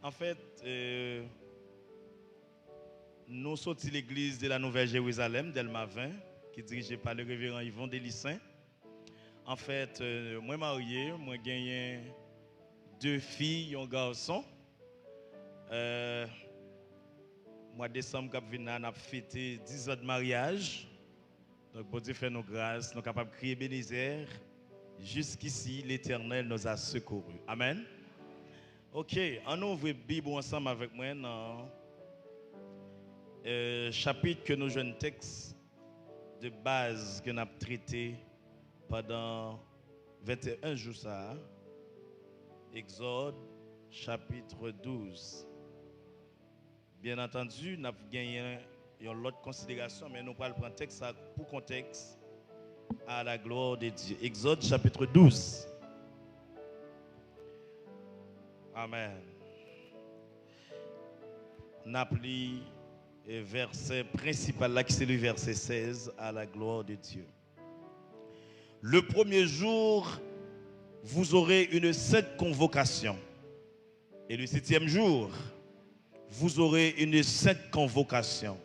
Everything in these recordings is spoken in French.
En fait, nous sommes l'église de la Nouvelle Jérusalem d'Elma 20, qui est dirigée par le révérend Yvon Delissin. En fait, moi marié, moi gagné deux filles et un garçon. Mois de décembre, nous avons fêté 10 ans de mariage. Donc, pour Dieu faire nos grâces, nous sommes capables de crier bénézer. Jusqu'ici, l'Éternel nous a secourus. Amen. Ok, on ouvre la Bible ensemble avec moi dans chapitre que nous jouons texte de base que nous avons traité pendant 21 jours. Ça, Exode chapitre 12. Bien entendu, nous avons gagné une autre considération, mais nous allons prendre texte pour contexte à la gloire de Dieu. Exode chapitre 12. Amen. Nous avons le verset principal là, qui c'est le verset 16, à la gloire de Dieu. Le premier jour, vous aurez une sainte convocation. Et le 7e jour, vous aurez une sainte convocation.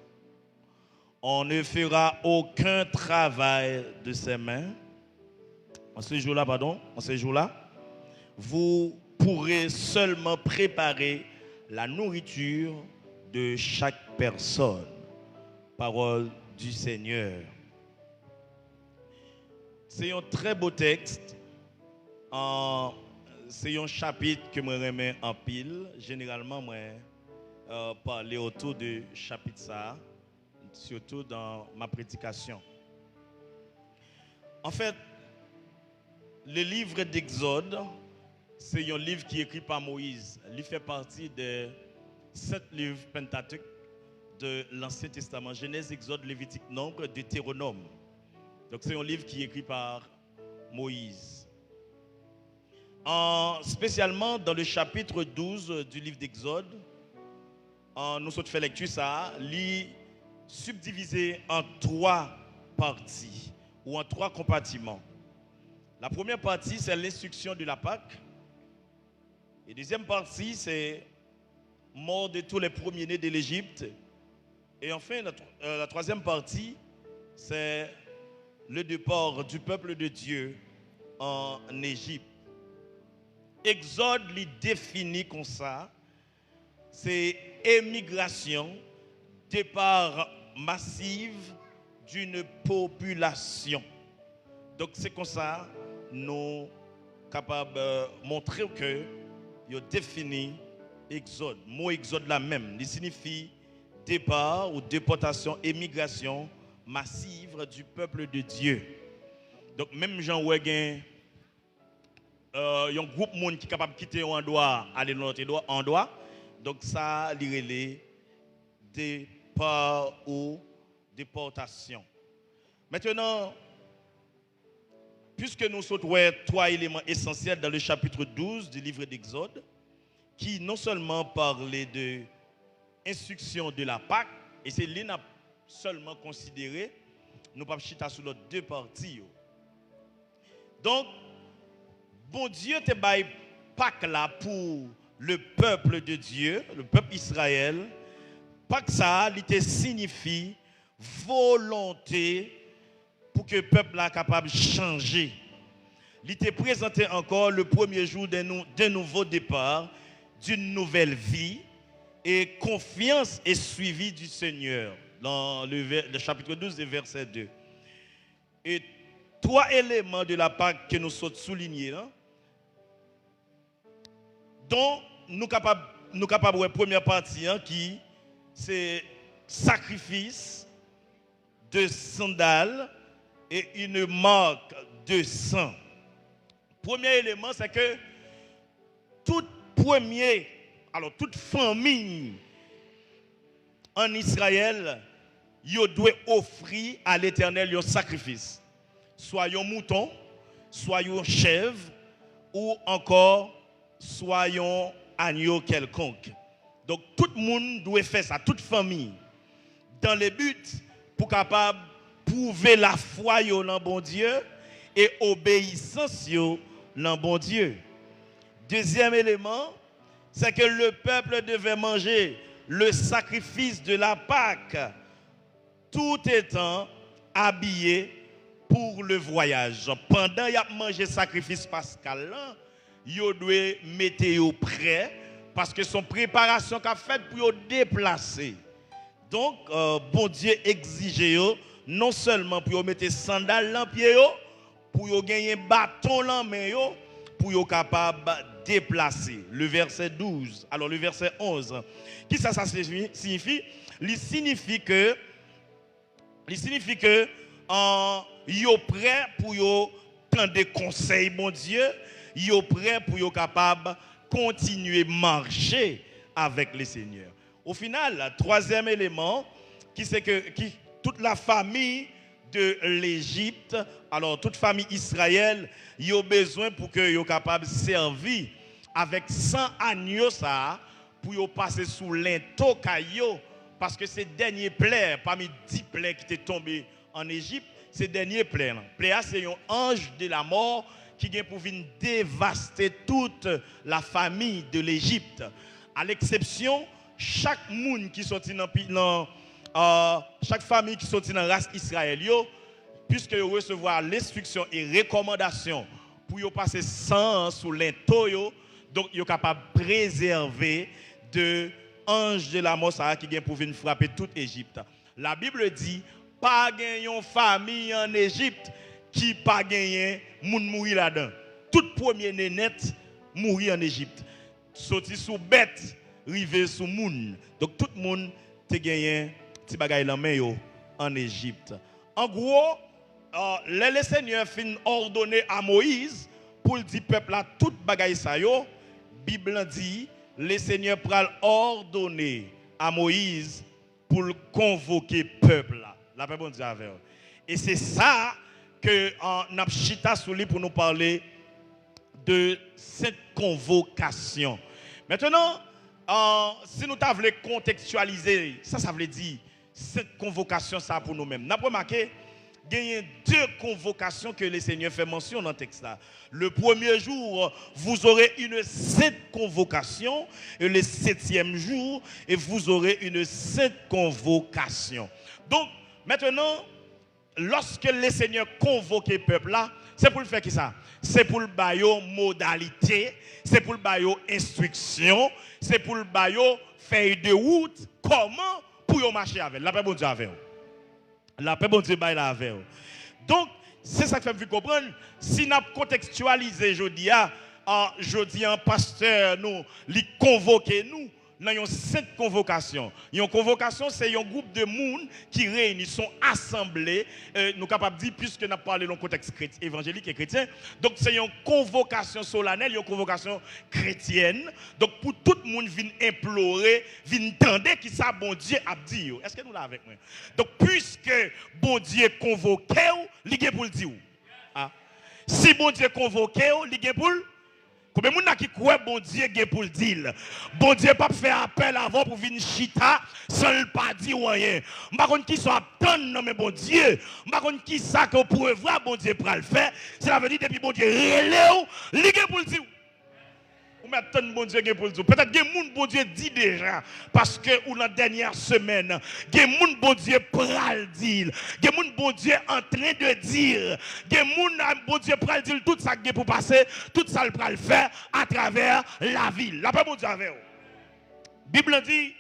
On ne fera aucun travail de ses mains. En ce jour-là, vous pourrez seulement préparer la nourriture de chaque personne. Parole du Seigneur. C'est un très beau texte. C'est un chapitre que je remets en pile. Généralement, je parle autour de chapitre ça, surtout dans ma prédication. En fait, le livre d'Exode, c'est un livre qui est écrit par Moïse. Il fait partie des 7 livres Pentateuque de l'Ancien Testament. Genèse, Exode, Lévitique, Nombre, Deutéronome. Donc c'est un livre qui est écrit par Moïse. Spécialement dans le chapitre 12 du livre d'Exode, nous avons fait lecture ça, lit subdivisé en 3 parties ou en 3 compartiments. La première partie, c'est l'instruction de la Pâque. Et la deuxième partie, c'est mort de tous les premiers-nés de l'Égypte. Et enfin, la troisième partie, c'est le départ du peuple de Dieu en Égypte. Exode lui définit comme ça, c'est émigration, départ massif d'une population. Donc c'est comme ça, nous sommes capables de montrer que il définit Exode. Le mot Exode là même, il signifie départ ou déportation, émigration massive du peuple de Dieu. Donc même Jean Ouéguin, il y a un groupe de monde qui est capable de quitter un endroit, aller dans l'autre endroit. Donc ça, il départ ou déportation. Maintenant, puisque nous sommes 3 éléments essentiels dans le chapitre 12 du livre d'Exode, qui non seulement parlait de instruction de la Pâque, et c'est l'un seulement considéré, nous pas chita sur les 2 parties. Donc, bon Dieu te bail Pâque là pour le peuple de Dieu, le peuple Israël. Pâque ça, il te signifie volonté pour que le peuple soit capable de changer. Il te présenté encore le premier jour d'un nouveau départ, d'une nouvelle vie, et confiance est suivie du Seigneur, dans le chapitre 12, verset 2. Et 3 éléments de la Pâque que nous sommes soulignés, là, dont nous capables de première partie, hein, qui c'est sacrifice de sandales et une marque de sang. Premier élément, c'est que toute famille en Israël, yo doit offrir à l'Éternel un sacrifice. Soit un mouton, soit une chèvre, ou encore soit un agneau quelconque. Donc tout le monde doit faire ça, toute famille, dans le but pour capable prouver la foi dans bon Dieu et obéissance dans bon Dieu. Deuxième élément, c'est que le peuple devait manger le sacrifice de la Pâque, tout étant habillé pour le voyage. Pendant qu'il a mangé le sacrifice pascal, il doit mettre prêt parce que son préparation qu'a fait pour déplacer. Donc, bon Dieu exige non seulement pour mettre sandales dans pied, pour gagner bâton dans main, pour être capable de déplacer. Le verset 12, alors le verset 11, qui ça signifie? Il signifie que yo prêt pour yo prendre des conseils, bon Dieu, yo prêt pour yo capable continuer à marcher avec le Seigneur. Au final, le troisième élément, c'est que toute la famille de l'Égypte, alors toute famille Israël, y a besoin pour que yo capable servir avec 100 agneaux ça pour yo passer sous l'into caillou parce que ces derniers plaies parmi 10 plaies qui étaient tombées en Égypte, ces derniers plaies c'est un ange de la mort qui vient pour venir dévaster toute la famille de l'Égypte. À l'exception chaque monde qui sorti dans chaque famille qui sorti dans la race Israël, puisque ils recevoir l'instruction et recommandation pour yo passer sang sous l'into, donc ils sont capables de préserver de ange de la mort qui vient pour venir frapper toute l'Égypte. La Bible dit pas une famille en Égypte qui pas gagné moun mourir là-dedans. Toute première nénette mourir en Égypte. Sorti sous bête, rivé sous moun. Donc tout le monde te gagné petit bagay la main en Égypte. En gros, le Seigneur fin ordonné à Moïse pour dire peuple là tout bagay ça yo, Bible dit le Seigneur pral ordonner à Moïse pour convoquer peuple là. La paix bon Dieu avec. Et c'est ça que on a chita sous lui pour nous parler de cette convocation. Maintenant, si nous voulons contextualiser, ça veut dire cette convocation ça pour nous-mêmes. Nous avons remarqué qu'il y a deux convocations que le Seigneur fait mention dans le texte là. Le premier jour, vous aurez une sainte convocation, et le 7e jour, et vous aurez une sainte convocation. Donc, maintenant, lorsque le Seigneur convoque le peuple là, c'est pour le faire qui ça? C'est pour le bailler modalité, c'est pour le bailler instruction, c'est pour le bailler feuille de route, comment pour marcher avec. La paix bon Dieu avec. La paix bon Dieu baille la avec. Donc, c'est ça que fait comprendre. Si nous contextualisé jeudi en pasteur nous, li convoquer nous. Dans cette convocation. Une convocation, c'est un groupe de monde qui réunit, sont assemblés, nous capables de dire, puisque nous avons parlé dans le contexte évangélique et chrétien. Donc, c'est une convocation solennelle, une convocation chrétienne. Donc, pour tout le monde, vient implorer, vient tendre qui ça, bon Dieu, a dit. Est-ce que nous l'avons avec moi? Donc, puisque bon Dieu convoqué, il est pour le dire. Ah. Si bon Dieu convoqué, il est pour le combien de gens qui croient bon Dieu pour le dire? Bon Dieu pas faire appel avant pour venir chita sans le pas dire rien. Par contre qui soit attendre mais bon Dieu, par contre qui ça que pour voir bon Dieu pour le faire, cela veut dire depuis bon Dieu relève, il pour le dire. Ou maintenant bon Dieu pour le dire. Peut-être que moun bon Dieu dit déjà parce que ou la dernière semaine, que moun bon Dieu pral dire, que moun bon Dieu en train de dire, que moun bon Dieu pral dire tout ça qui pour passer, tout ça le pral faire à travers la ville. La paix bon Dieu avec. Bible dit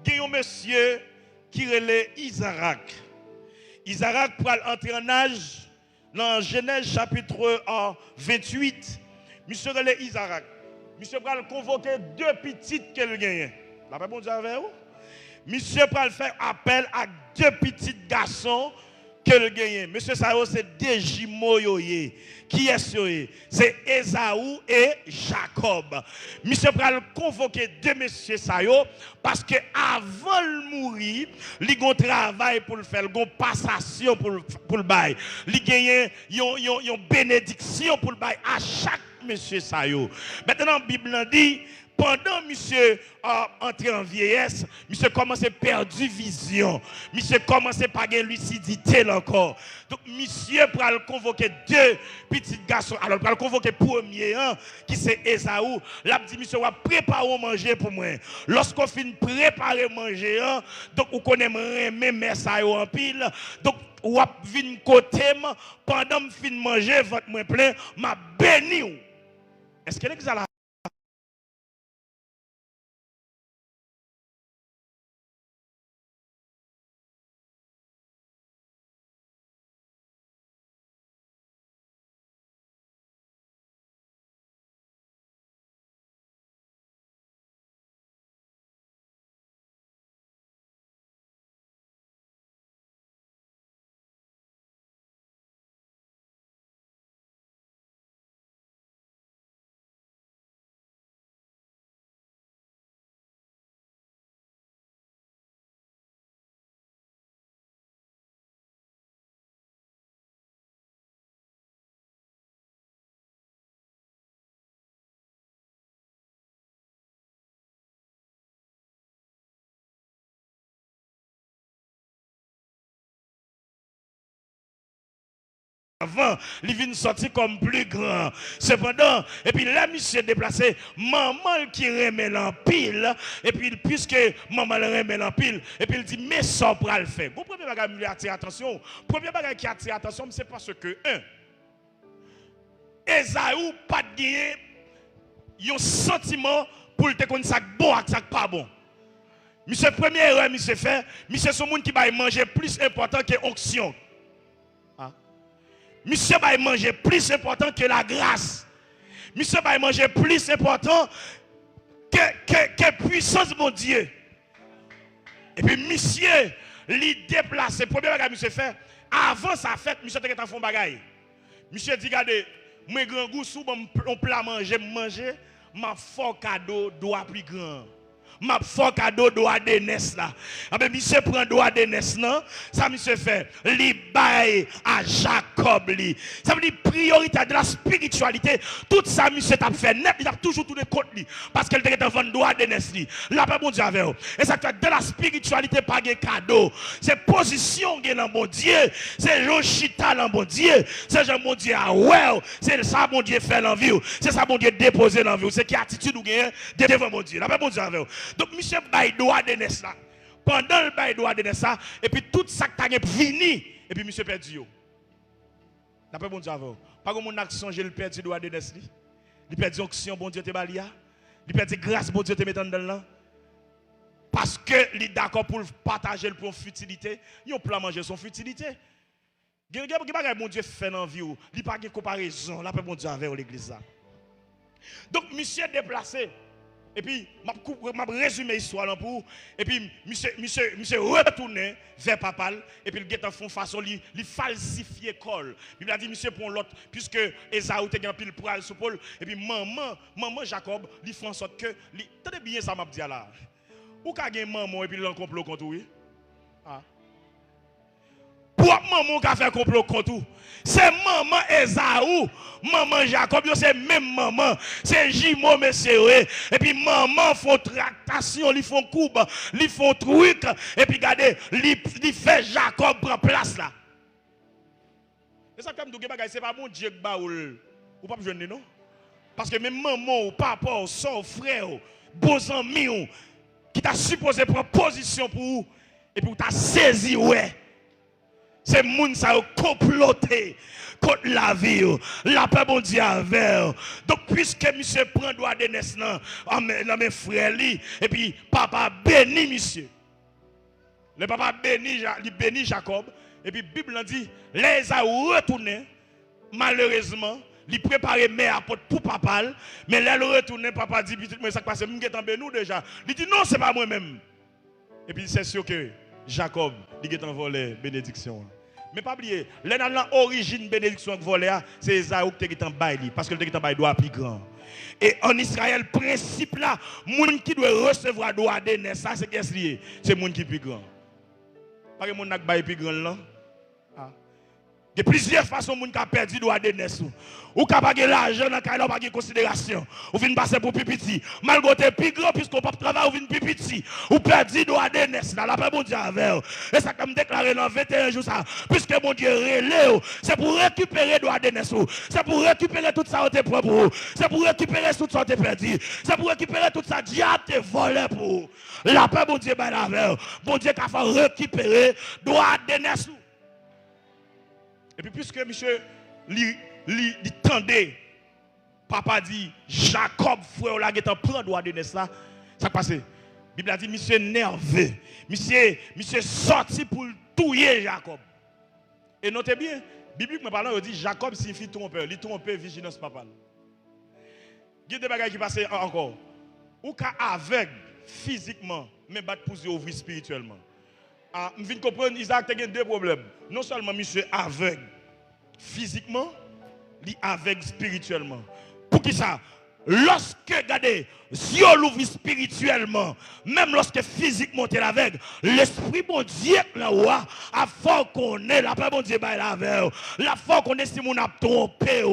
qu'il y a un monsieur qui relève Isaac. Isaac pral entrer en âge dans Genèse chapitre 28. Monsieur relève Isaac. Monsieur pral convoquer deux petites qu'elle gagne. La paix bon Dieu avec vous. Monsieur pral faire appel à deux petits garçons qu'elle gagne. Monsieur Sao c'est deux jumeaux qui est c'est Esaü et Jacob. Monsieur pral convoquer deux messieurs Sao parce que avant de mourir, il a un travail pour le faire, il a une passation pour le bail. Il a une bénédiction pour le bail à chaque monsieur Sayo. Maintenant, la Bible dit, pendant monsieur entré en vieillesse, monsieur commence à perdre vision. Monsieur commence à pas de lucidité là encore. Donc monsieur pour le convoquer deux petits garçons. Alors pour le convoquer premier qui c'est Esaü. L'a dit monsieur va préparer manger pour moi. Lorsqu'on finit préparer manger donc on connaît même mais ça en pile. Donc ou a vinn côté pendant me fin manger votre moi plein m'a béni. Est-ce que l'ex là avant, il vient sortir comme plus grand. Cependant, et puis là, monsieur déplacé, maman qui remet l'empile, et puis puisque maman le remet l'empile, et puis il dit, mais ça pour le faire. Bon, premier bagage qui attire attention, premier bagage qui attire attention, c'est parce que, Esaü pas gagné un sentiment pour le te connaître ça bon et ça pas bon. Monsieur, première erreur, monsieur fait, monsieur, son monde qui va manger plus important que l'onction. Monsieur va manger plus important que la grâce. Monsieur va manger plus important que puissance de mon Dieu. Et puis monsieur, lui déplace. Premier bagage monsieur fait. Avant sa fête, monsieur était en fond bagaille. Monsieur dit regardez, moi grand goût sous on plat manger, ma fort cadeau doit plus grand. Ma fort cadeau doit de nes là. Ah monsieur prend doigt de nes là, ça monsieur fait li bail à Jacob li. Ça veut dire priorité de la spiritualité. Tout ça monsieur t'a fait net, il a toujours tout de côté li parce qu'elle était vendre doigt de nes li. Là pas bon Dieu avec. Et ça fait de la spiritualité pas de cadeau. C'est position dans bon Dieu, c'est Jean chita dans bon Dieu, c'est Jean bon Dieu ah ouais, c'est ça bon Dieu fait dans vie. C'est ça bon Dieu déposer dans vie. C'est qui attitude ou gagne devant bon Dieu. Là pas bon Dieu avec. Donc, monsieur Baye doit de ça. Pendant le Baye doit de ça, et puis tout ça qui a fini, et puis monsieur perdu. D'après bon Dieu, pas comme mon action, j'ai le perdu doit de ça. Il perdu action, bon Dieu te balia. Il perdu grâce, bon Dieu te mettant dans là. Parce que il est d'accord pour partager le pour futilité, il plan manger son futilité. Bon Dieu fait dans la vie, il n'y a pas de comparaison. Là, bon Dieu avec l'église. Donc, monsieur déplacé. Et puis, je résumé l'histoire pour et puis, monsieur retourné vers papa. Et puis, il a fait façon, il falsifié col. Il a dit, monsieur, pour l'autre, puisque Esaü était un pile poil sous Paul. Et puis, maman Jacob, il fait en sorte que, tenez bien ça, m'a dit là. Ou qu'a gagné maman et puis il a un complot contre lui? Pour maman qui a fait un complot contre vous. C'est maman Esaü, maman Jacob, c'est même maman. C'est Jimo, monsieur. Et puis maman font tractation, ils font coupe, ils font truc. Et puis regardez, ils fait Jacob prend place là. Et ça, comme c'est pas mon Dieu qui ou pas besoin de non? Parce que même maman, ou papa, son frère, beaux amis, qui t'a supposé prendre position pour vous, et puis t'as saisi, ouais. C'est moun ça comploté contre la vie. La paix bon Dieu avec. Donc puisque monsieur prend droit de naissance dans mes frères et puis papa bénit monsieur. Le papa bénit Jacob et puis Bible dit les a retourné malheureusement, il préparait mère pour papa mais les retourné papa dit petit mais ça passe m'gétan bénou déjà. Il dit non c'est pas moi même. Et puis c'est sûr que Jacob, il est envolé bénédiction. Mais pas oublier, l'origine bénédiction volée, c'est Esaü qui est en bail parce que le est en bail doit plus grand. Et en Israël, principe là, monde qui doit recevoir droit de naissance, c'est qu'est-ce lié? C'est monde qui est plus grand. Pas que monde n'a bail plus grand là. Il y a plusieurs façons de faire perdu droit de naissance. Ou pas gagner l'argent dans le pas de considération. Ou venez passer pour pipiti. Malgré tes plus grand, puisqu'on pas travailler, ou venez pipiti. Ou perdu droit de naissance. Dans la paix, bon Dieu, avec. Et ça, comme déclaré dans 21 jours, ça. Puisque mon Dieu relève, c'est pour récupérer droit de naissance. C'est pour récupérer tout ça, tes propres. C'est pour récupérer tout ça, tes perdu. C'est pour récupérer tout ça, diable, tes volé pour. La paix, bon Dieu, ben avec. Bon Dieu, qui a fait récupérer droit de naissance. Et puis, puisque monsieur li tendait, papa dit, Jacob, frère, là, qui prend droit de naissance, ça passe. La Bible a dit, monsieur nerveux, monsieur sorti pour tuer Jacob. Et notez bien, bibliquement parlant, il dit, Jacob signifie trompeur, il trompeur, vigilance, papa. Il y a des bagages qui passent encore. Ou qu'à aveugle physiquement, mais battre pour ouvrir spirituellement. Je viens de comprendre, Isaac a deux problèmes. Non seulement monsieur aveugle physiquement, il aveugle spirituellement. Pour qui ça? Lorsque, regardez, si on l'ouvre spirituellement, même lorsque physiquement tu es aveugle, l'esprit bon Dieu là-haut, a fort qu'on est, la paix bon Dieu est là-haut. La fort qu'on est si mon a trompé,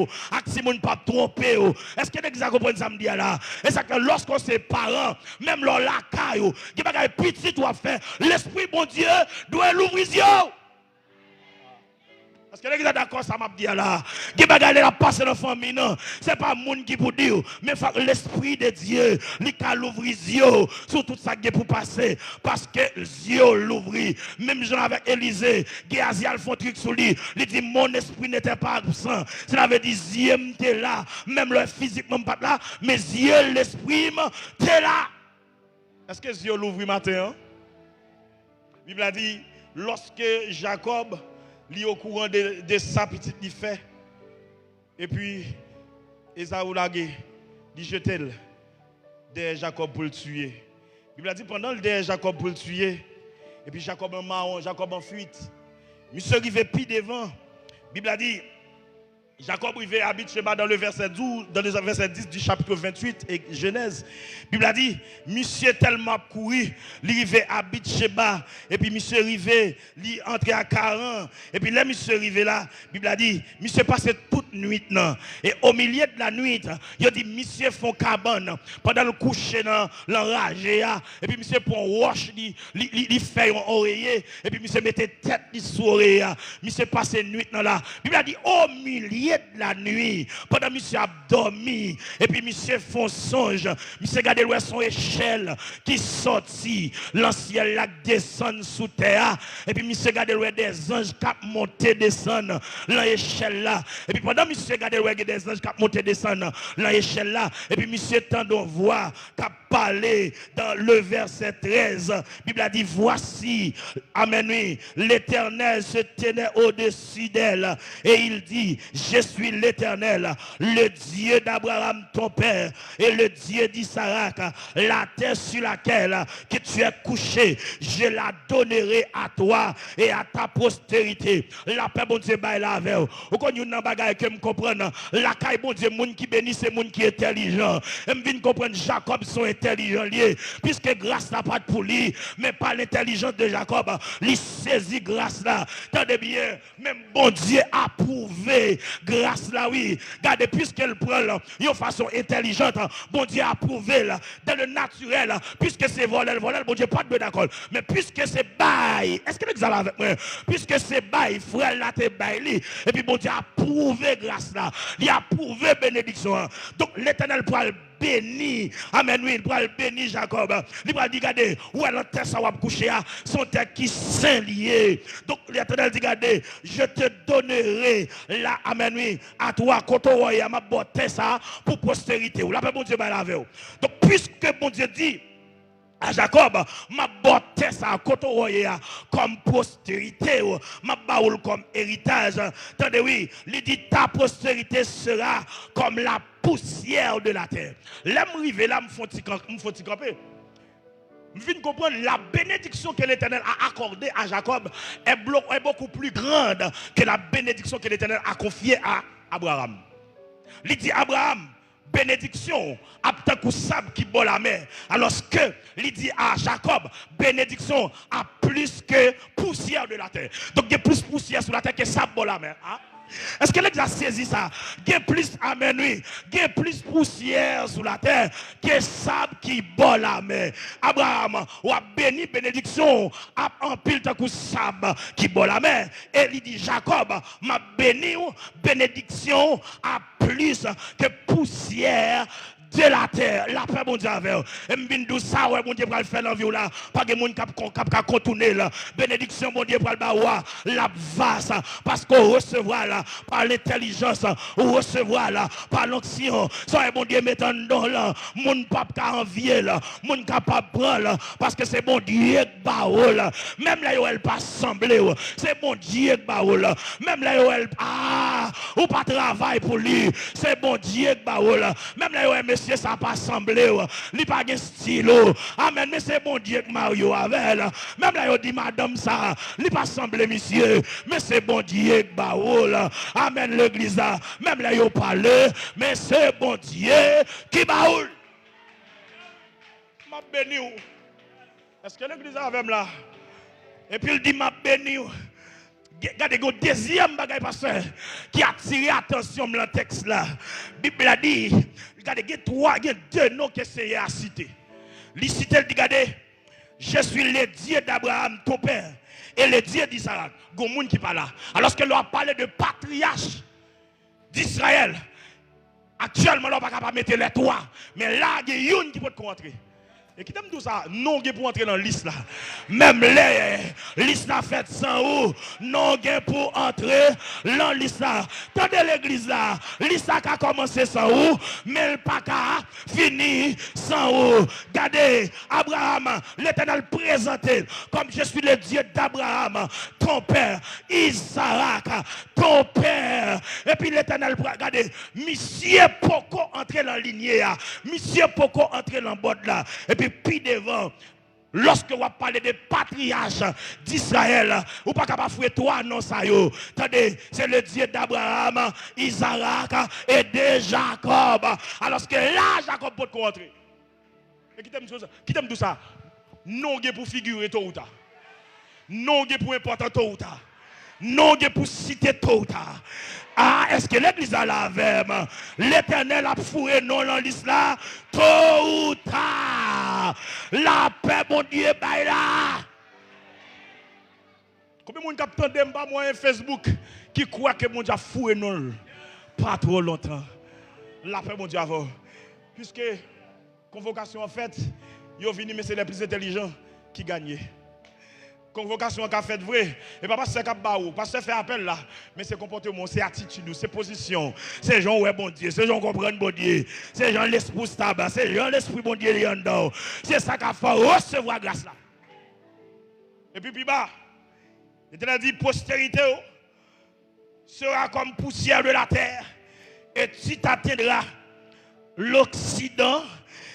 si mon pas trompé. Est-ce que vous comprenez ça me dit là? Et ça que lorsqu'on s'est parents, même leur la caille, qui va gagner petit doit faire, l'esprit bon Dieu doit l'ouvrir. Parce que les gens d'accord, ça m'a dit là. Qui va garder la passe dans la famille, non. Ce n'est pas le monde qui vous dit, mais l'esprit de Dieu, il a l'ouvrir sur tout ça qui pour passer. Parce que Dieu l'ouvrit. Même Jean avec Élisée, Géasi a fait un truc sur lui. Il dit, mon esprit n'était pas absent. Cela veut dire, Dieu était là. Même le physiquement pas là, mais Dieu, l'esprit, était là. Est-ce que Dieu l'ouvrit matin? La Bible a dit, lorsque Jacob li au courant de sa petite li fait et puis Esaü lagé dit jetel de Jacob pour le tuer. Il a dit pendant le de Jacob pour le tuer et puis Jacob en marron, Jacob en fuite. Monsieur arrivé pi devant. Bible a dit Jacob arrivé habite Sheba dans le verset 12, dans le verset 10 du chapitre 28 et Genèse. Bible a dit monsieur tellement couru, il arrivé habite Sheba et puis monsieur arrivé, il entré à 40 et puis là monsieur arrivé là, Bible a dit monsieur passé toute nuit non et au milieu de la nuit, il dit monsieur font cabane pendant le coucher dans l'enragé et puis monsieur pour roche, il fait un oreiller et puis monsieur mettait tête sur oreiller, monsieur passé nuit dans là. Bible a dit au milieu de la nuit, pendant monsieur a dormi, et puis monsieur font songe, monsieur regardez où son échelle qui sortit, l'ancien lac descend sous terre, et puis monsieur regardez où des anges qui montent descendent, l'échelle là, et puis pendant monsieur regardez où des anges qui montent descendent, l'échelle là, et puis monsieur tendon voix qui parlé dans le verset 13, Bible a dit voici, amen oui, l'Éternel se tenait au-dessus d'elle, et il dit, je suis l'Éternel, le Dieu d'Abraham ton père et le Dieu d'Isaac, la terre sur laquelle que tu es couché, je la donnerai à toi et à ta postérité. La paix bon Dieu baille la avec. Ou quand nous n'avons pas que me comprendre, la caille bon Dieu monde qui bénit c'est monde qui est intelligent. Et me vient comprendre Jacob sont intelligents liés puisque grâce n'a pas pour lui, mais pas l'intelligence de Jacob, il saisit grâce là. Tendez bien, même bon Dieu a prouvé grâce là, oui. Regardez, puisqu'elle prend de façon intelligente, bon Dieu a prouvé là, dans le naturel, puisque c'est volé, bon Dieu pas de d'accord. Mais puisque c'est bail, est-ce que vous allez avec moi? Puisque c'est bail, frère là, t'es bail, et puis bon Dieu a prouvé grâce là, il a prouvé bénédiction. Donc l'éternel pourra le bénir. Amen, oui, il pourra le bénir Jacob. Il pourra dire, regardez, où est la terre ça va coucher, son terre qui saint lié. Donc l'éternel dit, regardez, je te donnerai la, amen, oui, à toi, quand on voit, ma botte ça pour postérité. Ou la paix, bon Dieu, va laver. Donc, puisque bon Dieu dit à Jacob, ma botte ça, quand on voit, comme postérité, ma baoule comme héritage. Attendez, oui, il dit, ta postérité sera comme la poussière de la terre. Là, je suis là, je me fais camper. Je viens de comprendre la bénédiction que l'Éternel a accordée à Jacob est beaucoup plus grande que la bénédiction que l'Éternel a confiée à Abraham. Il dit Abraham, bénédiction a tant sable qui boit la mer. Alors que il dit à Jacob, bénédiction a plus que poussière de la terre. Donc il y a plus poussière sur la terre que sable boit la mer. Hein? Est-ce que l'Église a saisi ça? Il y a plus, amen, oui. Il y a plus poussière sur la terre que sable qui boit la mer. Abraham, ou a béni bénédiction, a en pile de sable qui boit la mer. Et il dit, Jacob, m'a béni bénédiction a plus que poussière de la terre, la paix, mon Dieu, avec et m'bindou ça, ouais, mon Dieu, pour le faire dans vie là, pas de monde qui contourner là, bénédiction, mon Dieu, pour le baoua, la vaste, parce qu'on recevra là, par l'intelligence, on recevra là, par l'onction, ça, mon Dieu, mettant dans là, mon pape qui envier là, mon capable prendre là, parce que c'est mon Dieu qui baoua là, même là, elle pas semblé, c'est mon Dieu qui baoua là, même là, elle, ou pas travail pour lui, c'est mon Dieu qui baoua là, même là, elle, monsieur, ça n'a pas semblé, il pas de stylo. Amen, mais c'est bon Dieu que Mario avec. Même là, il dit madame ça, il pas semblé, monsieur, mais c'est bon Dieu que Baoul. Amen, l'église, même là, il parle, mais c'est bon Dieu qui Baoul. M'a béni. Est-ce que l'église avec là? Et puis il dit m'a béni. Regardez, le deuxième bagage pasteur qui a attiré l'attention dans le texte là. La Bible a dit, regardez, il y a deux noms que c'est à citer. Il cite, regardez, je suis le Dieu d'Abraham, ton père, et le Dieu d'Isaac. Il y a un monde qui parle là. Alors que l'on a parlé de patriarche d'Israël, actuellement, on ne peut pas mettre les trois. Mais là, il y a une qui peut rentrer. Et qui t'aime tout ça, non pour entrer dans la liste là. Même les listes là faites sans ou, non pour entrer dans la liste là. Tendez l'église là, liste là qui a commencé sans ou, mais le pas fini sans ou. Regardez, Abraham, l'Éternel présenté comme je suis le Dieu d'Abraham, ton père, Isaac, ton père. Et puis l'Éternel, regardez, monsieur Poko entrer dans la lignée, monsieur Poko entrer dans le bord là. Et puis devant, lorsque vous parlez des patriarches d'Israël, vous pas capable de fouiller toi, non, ça yo. Attendez, c'est le Dieu d'Abraham, Isaac et de Jacob. Alors que là, Jacob peut rentrer. Et qui t'aime tout ça? Non, pour figurer tôt ou tard. Non, pour important tôt ou tard. Non, pour citer tôt ou tard. Ah, est-ce que l'église a la verbe? L'Éternel a fourré non dans l'islam tôt ou tard. La paix, mon Dieu, baille là. Combien de monde capte pas moi Facebook qui croit que mon Dieu a fourré non pas trop longtemps. La paix, mon Dieu, avant. Puisque convocation en fait, ils venu mais c'est les plus intelligents qui gagnent. Convocation qu'a fait vrai et pas pasteur qu'a baou pasteur fait appel là mais c'est comportement c'est attitude c'est position c'est gens ouais bon Dieu c'est gens comprendre bon Dieu c'est gens l'esprit stable c'est gens l'esprit bon Dieu en dedans c'est ça qu'a fait recevoir grâce là et puis bas il a dit postérité sera comme poussière de la terre et tu t'atteindras l'Occident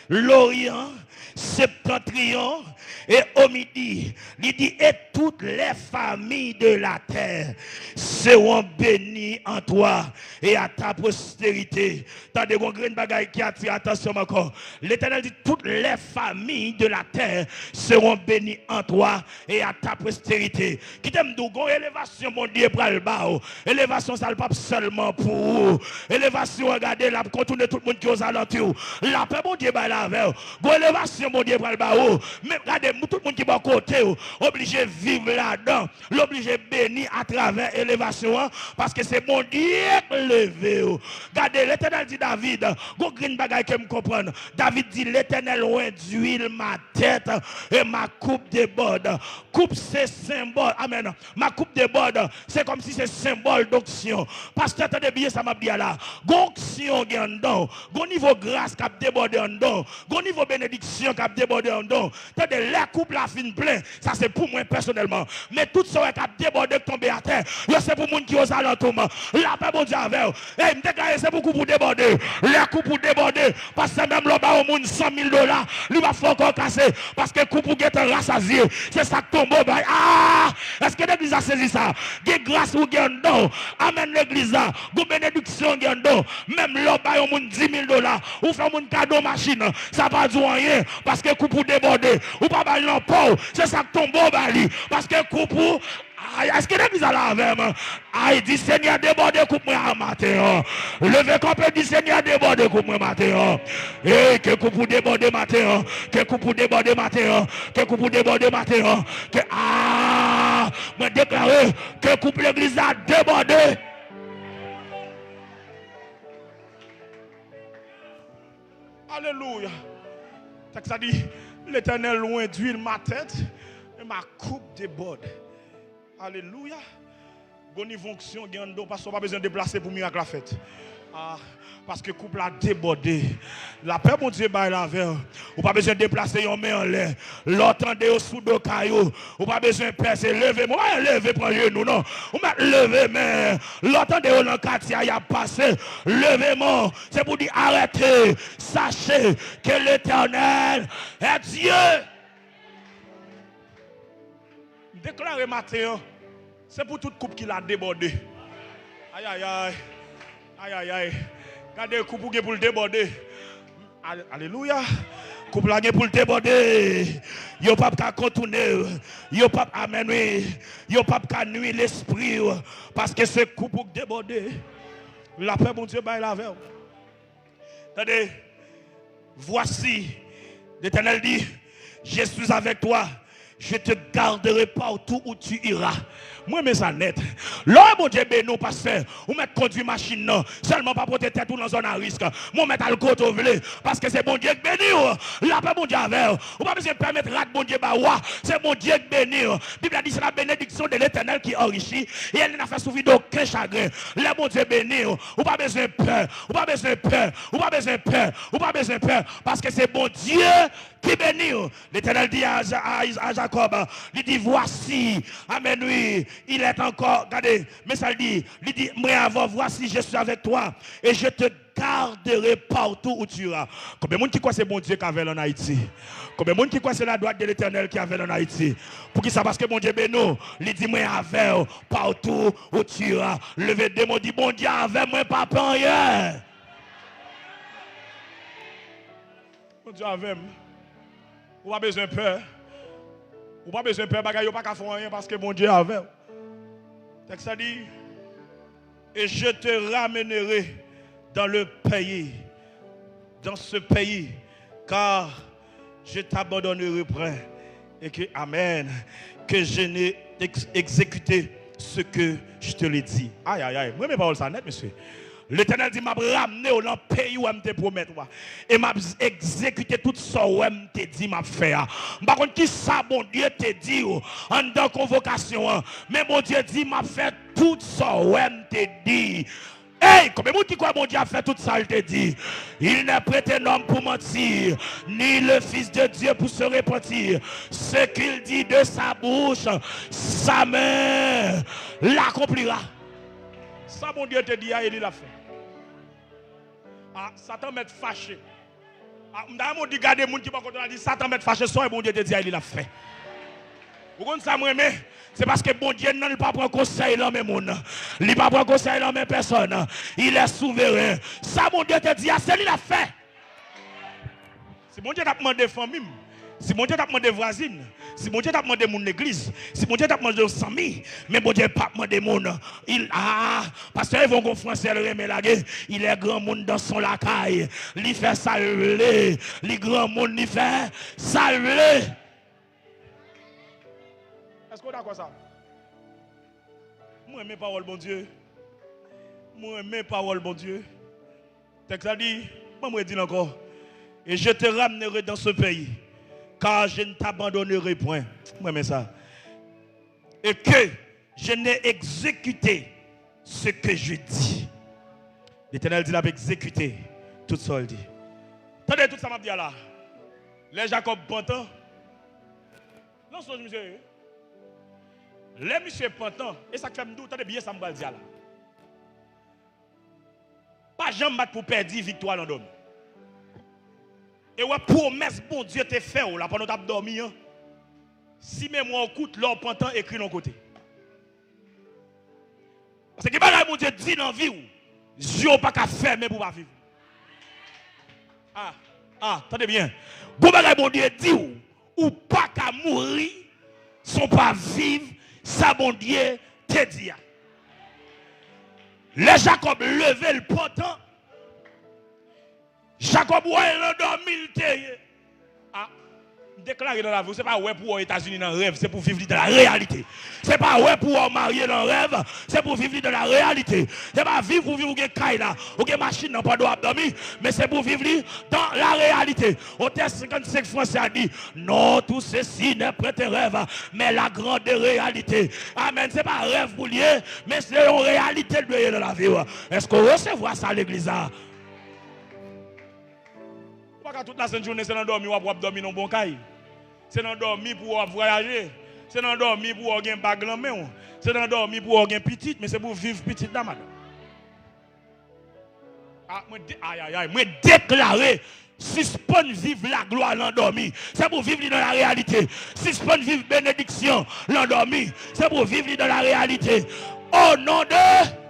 l'Orient septentrion et au midi, il dit, et toutes les familles de la terre seront bénies en toi et à ta postérité. T'as des grands bagailles qui attirent attention encore. L'Éternel dit, toutes les familles de la terre seront bénies en toi et à ta postérité. Qui t'aime d'où? Élévation, mon Dieu, pour le bas. Élévation, ça ne pas seulement pour vous. Élévation, regardez, là, contourner tout le monde qui est aux alentours. La paix, mon Dieu, là, avec. Élévation, mon Dieu, pour le bas. Mais regardez, tout le monde qui est à côté, obligé de vivre là-dedans, l'obligé de bénir à travers l'élévation, parce que c'est mon Dieu qui levé. Regardez, l'Éternel dit David, go green bagay que me comprendre. David dit l'Éternel loin d'huile ma tête et ma coupe déborde. Coupe c'est symbole, amen. Ma coupe déborde, c'est comme si c'est symbole d'onction. Parce que attendez bien, ça m'a dit là. Gonction qui en dedans, gon niveau grâce qui a débordé en dedans, gon niveau bénédiction qui a débordé en don. Tandis les couples la fin plein, ça c'est pour moi personnellement. Mais tout ça qui a débordé tomber à terre, c'est pour monde qui aux alentours. La paix bon Dieu avec. Et me déclarer c'est beaucoup pour déborder. Les couples pour déborder parce que même là bas au monde $100,000, lui va faire encore casser parce que couple pour être rassasié. C'est ça qui tombe. Ah, est-ce que l'église a saisi ça? Des grâce ou gain don. Amen l'église là. Go bénédiction gain don. Même là bas au monde $10,000 ou fait mon cadeau machine. Ça pas du rien parce que couple pour déborder ou pas bail non pauvre. C'est ça qui tombe bali parce que couple. Est-ce que l'église a la avec moi? Aïe, dit Seigneur débordé coupe moi à matin. Levez qu'on peut dire Seigneur débordé coupe moi matin. Et que coupe pour déborder matin. Que coupe pour déborder matin. Que coupe pour déborder matin. Que me déclarer que coupe l'église a débordé. Alléluia. Ça dit l'Éternel loin d'huile ma tête et ma coupe déborde. Alléluia. Bonne fonction, parce qu'on n'a pas besoin de déplacer pour miracle la fête. Parce que le couple a débordé. La paix, mon Dieu, bah, la veille. On n'a pas besoin de déplacer yon main en l'air. L'entendez au sous de caillou. On n'a pas besoin de percer. Levez, moi, levez, prenez nous, non. On m'a levé, mais l'entendez au quartier, il a passé. Levez-moi. C'est pour dire arrêtez. Sachez que l'Éternel est Dieu. Déclaré matin, c'est pour toute coupe qui l'a débordé. Aïe, aïe, aïe. Aïe, aïe, aïe. Regardez le couple pour le déborder. Alléluia. Couple là pour le déborder. Yo pas qu'à contourner. Yo pas amen oui. Yo pas qu'à nuire l'esprit parce que ce couple pour déborder. La paix mon Dieu bail la veille. Attendez. Voici l'Éternel dit, je suis avec toi. Je te garderai partout où tu iras. Moi, mais ça net. Là, mon Dieu, non, pasteur. Ou mettre conduire machine, non. Seulement pas pour te tête ou dans zone à risque. Moi, mettre le côté ouvlé. Parce que c'est bon Dieu qui bénit. Là, pas mon Dieu avec. Ou pas besoin de permettre rat mon Dieu bawa. C'est mon Dieu qui bénit. La Bible a dit c'est la bénédiction de l'Éternel qui enrichit. Et elle n'a fait souffrir d'aucun chagrin. Là, mon Dieu bénit. Ou pas besoin de peur. Ou pas besoin de peur. Ou pas besoin de peur. Ou pas besoin de peur. Parce que c'est bon Dieu qui bénit. L'Éternel dit à Jacob, il dit voici, amen oui, il est encore, regardez, mais ça dit, il dit, moi avant, voici, je suis avec toi et je te garderai partout où tu iras. Combien de monde qui croit c'est bon Dieu qui avait en Haïti? Combien de monde qui croit c'est la droite de l'Éternel qui avait en Haïti? Pour qui ça? Parce que bon Dieu bénou, il dit, moi avec partout où tu iras. Levez des mots, dit, bon Dieu avec moi, pas rien. Bon Dieu avec moi. Ou pas besoin de peur. Ou pas besoin de peur, bagaille, ou pas qu'à faire rien parce que mon Dieu avait. Texte ça dit, et je te ramènerai dans le pays, dans ce pays, car je t'abandonnerai près. Et que, amen, que je n'ai exécuté ce que je te l'ai dit. Aïe, aïe, aïe. Moi, mes paroles, ça net, monsieur. L'Éternel dit, m'a ramené au pays où je te promettre. Et m'a exécuté tout ça où je te dit, m'a fait. Par contre, qui ça, bon Dieu te dit, en dans convocation. Mais mon Dieu dit, m'a fait tout ça où je te dit. Hey, combien de monde qui croit mon Dieu a fait tout ça, il te dit. Il n'est prêté un homme pour mentir, ni le Fils de Dieu pour se repentir. Ce qu'il dit de sa bouche, sa main l'accomplira. Ça, mon Dieu te dit, il l'a fait. Satan m'est fâché. M'd'a dit, regardez, moun qui pas content, dit, Satan m'est fâché, ça, mon Dieu te dit, il l'a fait. Vous comprenez ça, moi, mais c'est parce que bon Dieu n'a pas pris conseil dans mes moun. Il n'a pas pris conseil dans mes personnes. Il est souverain. Ça, mon Dieu te dit, c'est lui l'a fait. Si mon Dieu t'a demandé famille, si mon Dieu t'a demandé voisine, si mon Dieu t'a demandé mon église, si mon Dieu t'a demandé son ami, mais mon Dieu pas demandé mon parce qu'ils vont go français le remet la guerre, il est grand monde dans son lacaille, il fait saluer, les grand monde il fait saluer. Est-ce qu'on a quoi ça? Moi mes paroles bon Dieu. Moi mes paroles bon Dieu. Texte a dit, moi dis encore, et je te ramènerai dans ce pays. Car je ne t'abandonnerai point. Moi, mais ça. Et que je n'ai exécuté ce que je dis. L'Éternel dit, il a exécuté tout ça, il dit. Attendez, tout ça m'a dit là. Les Jacob Pantan. Non, c'est monsieur. Les monsieur Pantan. Et ça fait me dire, attendez bien, ça me va dire là. Pas jamais battre pour perdre victoire dans l'homme. Et ouais, promesse, bon Dieu te fait là pendant que tu as dormi. Si même moi, écoute, l'or Pantan écrit dans côté. Parce que bagay mon Dieu dit dans la vie, Dieu n'a pas qu'à fermer pour pas vivre. Attendez bien. Bon bagay mon Dieu dit ou pas qu'à mourir, sans pas vivre, ça bon Dieu te dit. Les Jacob levé le Pantan. Jacob ouais l'endormi le déclarer dans la vie, ce n'est pas ouais pour aux États-Unis dans le rêve, c'est pour vivre dans la réalité. Ce n'est pas ouais pour marier dans le rêve, c'est pour vivre dans la réalité. Ce n'est pas vivre pour vivre ou caille là, ou machine dans pas droit dormir, mais c'est pour vivre dans la réalité. Au texte 55 français a dit non, tout ceci n'est pas un rêve, mais la grande réalité. Amen. Ce n'est pas un rêve pour lier, mais c'est une réalité de dans la vie. Est-ce qu'on recevra ça à l'église? Pas toute la journée, c'est dans dormir ou dormir dans bon caille. C'est dans dormir pour voyager. C'est dans dormir pour avoir un bague en main. C'est dans dormir pour avoir un petit, mais c'est pour vivre petit dans madame. Moi déclarer suspendre vivre la gloire l'endormi. C'est pour vivre dans la réalité. Suspendre vivre bénédiction l'endormi. C'est pour vivre dans la réalité. Au nom de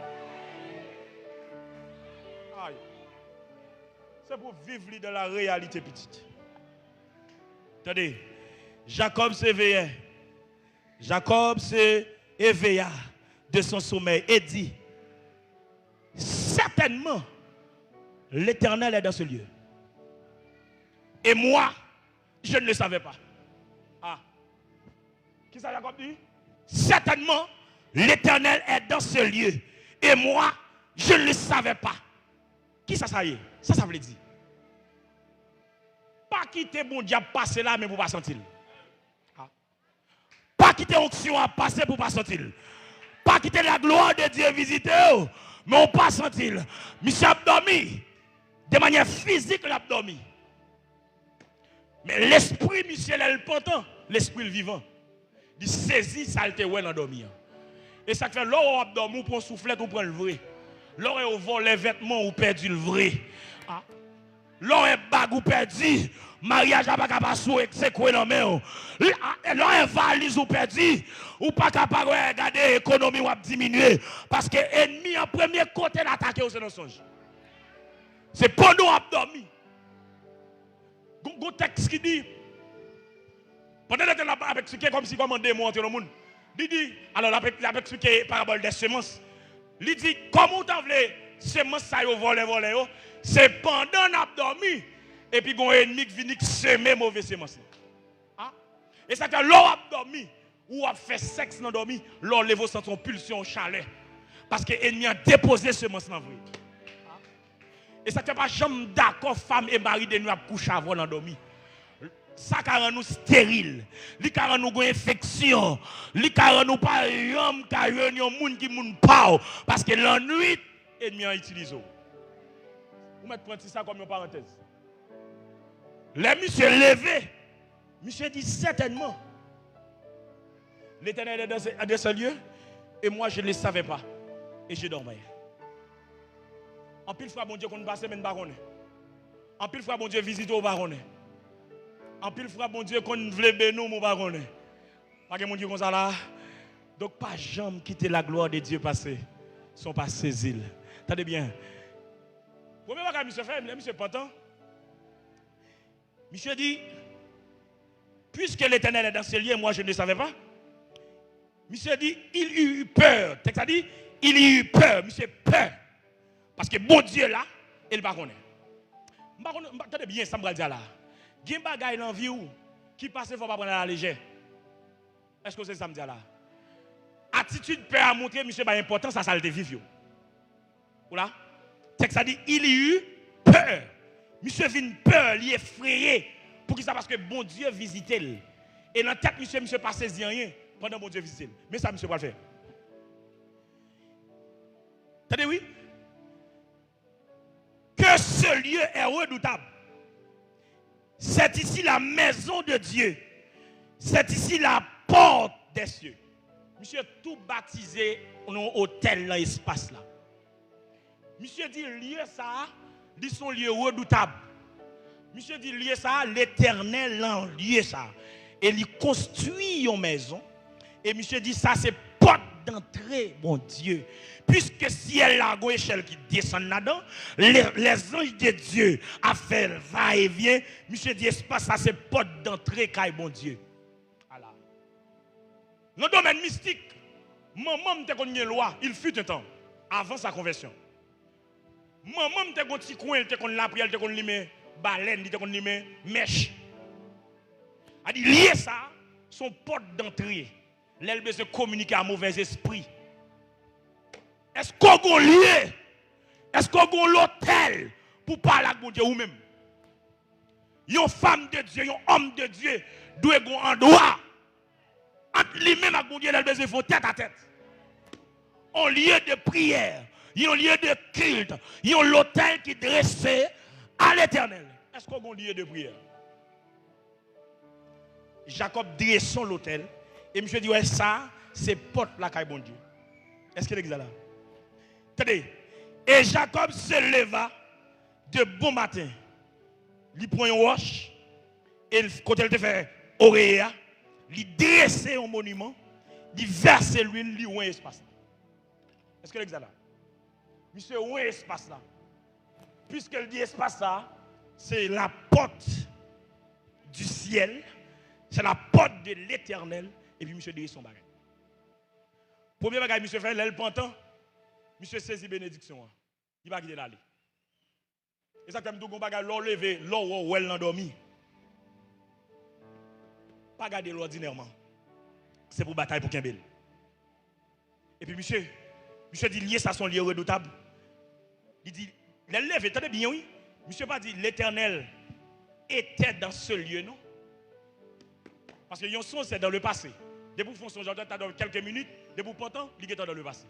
c'est pour vivre dans la réalité petite. Attendez, Jacob s'éveillait. Jacob s'éveilla de son sommeil et dit, certainement, l'Éternel est dans ce lieu. Et moi, je ne le savais pas. Qui ça Jacob dit? Certainement, l'Éternel est dans ce lieu. Et moi, je ne le savais pas. Qui ça y est? Ça veut dire. Pas quitter bon diable passer là, mais pour pas sentir. Pas quitter l'onction à passer pour pas sentir. Pas quitter la gloire de Dieu visiter, mais on pas sentir. Monsieur a dormi. De manière physique, il a dormi. Mais l'esprit, monsieur, est le pantant. L'esprit le vivant. Il saisit ça, il te ouais dans dormir. Et ça fait, l'or a dormi, pour souffler, ou prend le vrai. L'or est au vol les vêtements, ou perdu le vrai. L'or est bag ou perdu. Mariage n'a pas capable de c'est quoi dans main. L'or est valise ou perdu. Ou pas capable de regarder l'économie ou diminuer. Parce que l'ennemi en premier côté d'attaquer au songe. C'est pendant qu'on a dormi. Un texte qui dit, pendant que l'on a expliqué comme si comment démonter le monde. Il dit, alors il a expliqué la parabole des semences. Il dit, comment tu voulez semences ça y voler, c'est pendant qu'on a dormi. Et puis, il y a un ennemi qui vient semer mauvais semences. Et ça fait l'on a dormi, ou a fait sexe dans dormi, l'on lève son pulsion au chalet. Parce que l'ennemi a déposé semences dans vrai. Et ça fait pas jamais d'accord, femme et mari de nous à coucher avant dans dormi. Ça rend nous stérile, ça rend nous une infection, ça rend nous pas homme qui réunion monde qui moun pas parce que la nuit ennemi a utilisé. Vous mettez prendre ça comme une parenthèse. Les monsieur levé, monsieur dit certainement l'Éternel est dans ce lieu et moi je ne le savais pas et je dormais. En pile fois bon Dieu qu'on passe même baronne. En pile fois bon Dieu visite au baronne. En pile fois bon Dieu qu'on veut bénir mon baronne. Pas que mon Dieu comme ça là. Donc pas jamais quitter la gloire de Dieu passer sont pas saisis. Attendez bien. Premier bagage monsieur fait, monsieur Pantan. Monsieur dit puisque l'Éternel est dans ce lieu, moi je ne le savais pas. Monsieur dit il eut peur. Texte a dit il eut peur, monsieur peur. Parce que bon Dieu là, il va connaître. Attendez bien, ça me va dire là. Il y a des bagages dans la vie qui passe, il ne faut pas prendre à la légère. Est-ce que c'est ça me dit là? Attitude peut à montrer, monsieur, pas important, ça le vivre. Voilà. Texte a dit, il y eut peur. Monsieur vient peur, il est effrayé. Pour qui ça? Parce que bon Dieu visite. Et dans la tête, monsieur pas saisi rien pendant que bon Dieu visite. Mais ça, monsieur va le faire. Attendez, oui? Que ce lieu est redoutable. C'est ici la maison de Dieu. C'est ici la porte des cieux. Monsieur tout baptisé dans hôtel dans l'espace là. Monsieur dit lieu ça, dit son lieu redoutable. Monsieur dit lieu ça, l'Éternel en lieu ça. Et il construit une maison. Et monsieur dit ça c'est porte d'entrée, mon Dieu. Puisque si elle a une échelle qui descend là-dedans, les anges de Dieu a fait va-et-vient. Monsieur dit espace ça c'est porte d'entrée, car bon Dieu. Voilà. Dans le domaine mystique, maman me connaît une loi, il fut un temps, avant sa conversion. Maman me connaît un petit coin, elle connaît la prière, elle connaît les baleines, elle connaît les mèches. Elle dit, lié ça, son porte d'entrée. L'elle se communiquer à mauvais esprit. Est-ce qu'on a lié? Est-ce qu'on a l'hôtel pour parler avec mon Dieu ou même? Une femme de Dieu, un homme de Dieu, doit avoir un droit. Entre lui-même avec mon Dieu, elle se fait tête à tête. Un lieu de prière, un lieu de culte, un l'hôtel qui est dressé à l'Éternel. Est-ce qu'on a un lieu de prière? Jacob dresse l'hôtel. Et monsieur dit, ouais, ça, c'est porte la caille bon Dieu. Est-ce qu'il existe là? Attendez. Et Jacob se leva de bon matin. Il prend une roche. Et quand il te fait oreille, il dresse un monument. Il verse l'huile, il ouvre un espace. Est-ce qu'il existe là? Monsieur, ouvre un espace là. Puisqu'il dit espace là, c'est la porte du ciel. C'est la porte de l'Éternel. Et puis, monsieur dit son bagage. Premier bagage, monsieur fait, l'elle pantant. Monsieur saisit bénédiction. Il va quitter l'aller. Et ça, comme tout le bagage, l'or levé, l'or ou elle l'endormi. Pas garder l'ordinairement. C'est pour bataille pour Kimbel. Et puis, monsieur dit, lié ça son lieu redoutable. Il dit, l'elle lève, attendez bien, oui. Monsieur pas dit, l'Éternel était dans ce lieu, non? Parce que yon son c'est dans le passé. Depuis que vous faites son dans quelques minutes, depuis que vous pendant, il est dans le passé.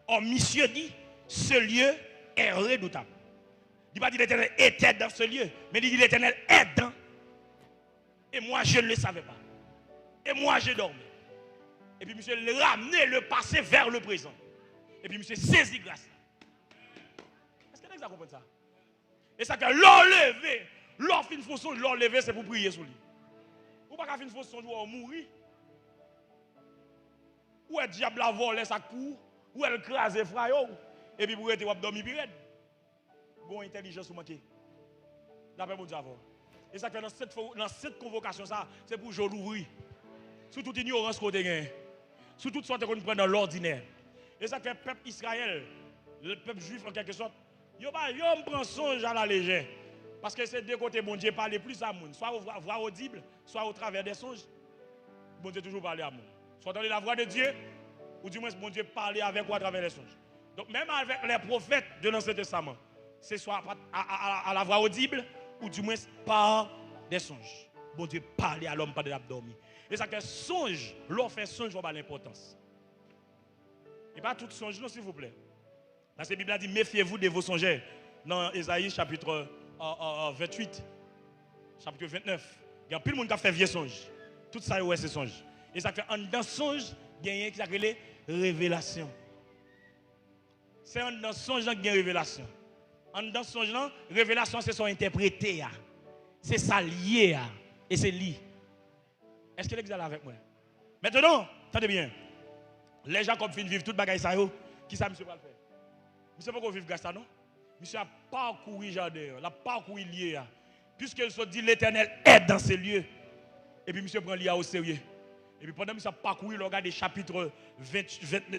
Or, monsieur dit, ce lieu est redoutable. Il ne dit pas que l'Éternel était dans ce lieu, mais il dit l'Éternel est dans. Et moi, je ne le savais pas. Et moi, je dormais. Et puis, monsieur ramenait le passé vers le présent. Et puis, monsieur saisit grâce. Est-ce que vous comprenez ça? Et ça que l'or levé, l'or fin fonction, l'or levé, c'est pour prier sur lui. Ou pas qu'à fin fonction, ou mourir. Ou est diable a volé sa cour, ou elle crase frayo, et puis pour être dormir pirate. Bon intelligence ou manquer. D'après mon Dieu. Et ça que dans cette convocation, ça, c'est pour jouer l'ouvrir. Sous toute ignorance qu'on a, sous toute sorte qu'on prend dans l'ordinaire. Et ça que le peuple Israël, le peuple juif en quelque sorte, yo prend songe à la légère. Parce que c'est deux côtés, bon Dieu parle plus à monde. Soit au voix audible, soit au travers des songes. Bon Dieu toujours parle à monde. Soit dans la voix de Dieu, ou du moins bon Dieu parle avec ou à travers les songes. Donc même avec les prophètes de l'Ancien Testament, c'est soit à la voix audible, ou du moins par des songes. Bon Dieu parle à l'homme pendant l'abdomen. Et ça que songe, l'on fait songe, on a l'importance. Et pas tout songe, non s'il vous plaît. Parce que la Bible a dit, méfiez-vous de vos songeurs. Dans Ésaïe chapitre 28, chapitre 29. Il y a plus de monde qui a fait vieux songe. Tout ça, ouais, c'est songe. Et ça fait en dans songe, il y a un qui s'appelle révélation. C'est en dans songe qu'il y a révélation. En dans songe, révélation, c'est son interprété. C'est ça lié. Et c'est lié. Est-ce que vous êtes là avec moi? Maintenant, attendez bien. Les gens comme fin vivent toute bagaille ça, qui ça monsieur va le faire? Monsieur pas qu'on vive grâce à ça, non? Monsieur a parcouru le jardin, il a parcouru le lieu. Puisqu'il se dit l'éternel est dans ces lieux. Et puis monsieur prend l'IA au sérieux. Et puis pendant que monsieur a parcouru, il regarde des chapitres